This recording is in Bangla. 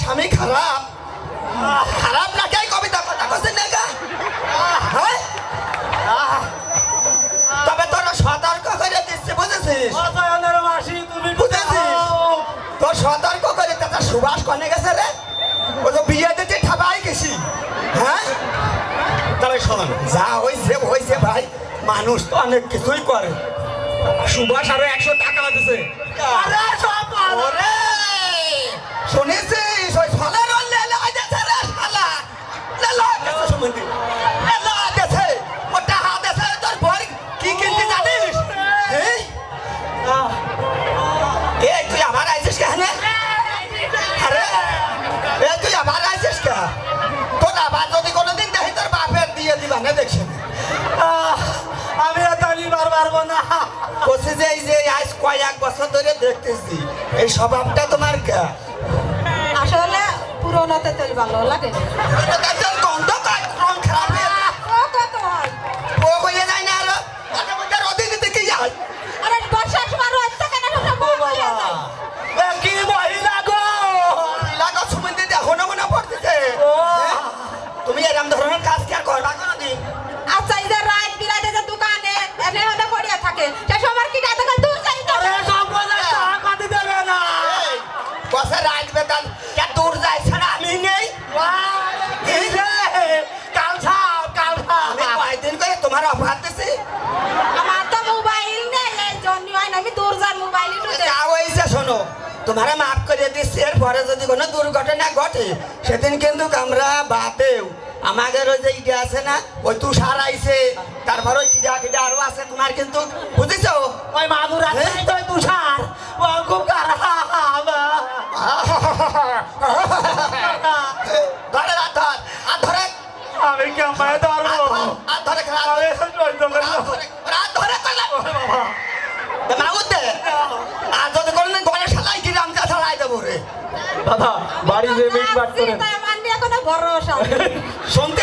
স্বামী খারাপ খারাপ না কে কবিতা কথা কইছেন না গা হ্যাঁ তবে তোরা সতর্ক করে দিচ্ছে বুঝেছিস অজয়নের মাসি তুমি বুঝেছিস তোর সতর্ক করে তাটা সুবাস কনে গেছে রে ও তো বিয়ে দিতে ঠাবাই গেছি হ্যাঁ তবে শোন যা হয়েছে ভাই মানুষ তো অনেক কিছুই করে সুভাষ আরো 100 টাকা দিছে আরে সব ওরে শুনেছিস ওই ফলের লেলে আইছে রে শালা লেলা গেছে সুমন্দি লেলা গেছে ওটা হাত আছে তোর বই কি কিনতে জানিস এই তুই আবার আইছিস কেন আরে এই তুই আবার আইছিস কে তোর আবার যদি কোনোদিন দেখি তোর বাপের দিয়ে দিবা না দেখছি আমি আর নিবার পারবো না বলছি যে এই যে আজ কয়েক বছর ধরে দেখতেছি এই স্বভাবটা তোমার কে আসলে পুরোনোতে তেল ভালো লাগে গন্ধ কাজ রং খারাপ ও কত হয় ও কইয়ে যায় না আরো মাঝে মধ্যে রোদে দিতে কি যায় আরে বর্ষার সময় রোদ থাকে না সব বন্ধ হয়ে যায় কি মহিলা গো লাগা সুমন্দি দেখো না মনে পড়তেছে তুমি এরকম ধরনের কাজ কি আর করবা কোনোদিন আচ্ছা এই যে রাত বিরাতে যে দোকানে এনে হলে পড়িয়া থাকে সে সবার কি টাকা দূর যাইতে আরে সব বলে টাকা দিতে দেবে না বসে রাত বেতন কে দূর যায় ছাড়া আমি নেই কাল ছাপ আমি কয়েকদিন করে তোমার অফার দিছি আমার তো মোবাইল নেই এই জন্য হয় না আমি দূর যাই মোবাইল নিতে যা হয়েছে শোনো তোমারা মাফ করে দিচ্ছি এরপরে যদি কোনো দুর্ঘটনা ঘটে সেদিন কিন্তু আমরা বাপেও আমাদের ওই যে ইটা আছে না ওই তুষার আইছে তারপর ওই কিডা আরো আছে তোমার কিন্তু বুঝেছো ওই মাদুর আছে তো তুষার ও খুব খারাপ ধরে আর ধরে আমি কেমন ধরবো আর ধরে রাত ধরে মাগুতে আর যদি কোনোদিন ঘরে সালাই কিনে আমি সালাই দেবো রে দাদা বাড়ি যে মিট বাট করে আমার নিয়ে কোনো ভরসা নেই শুনতে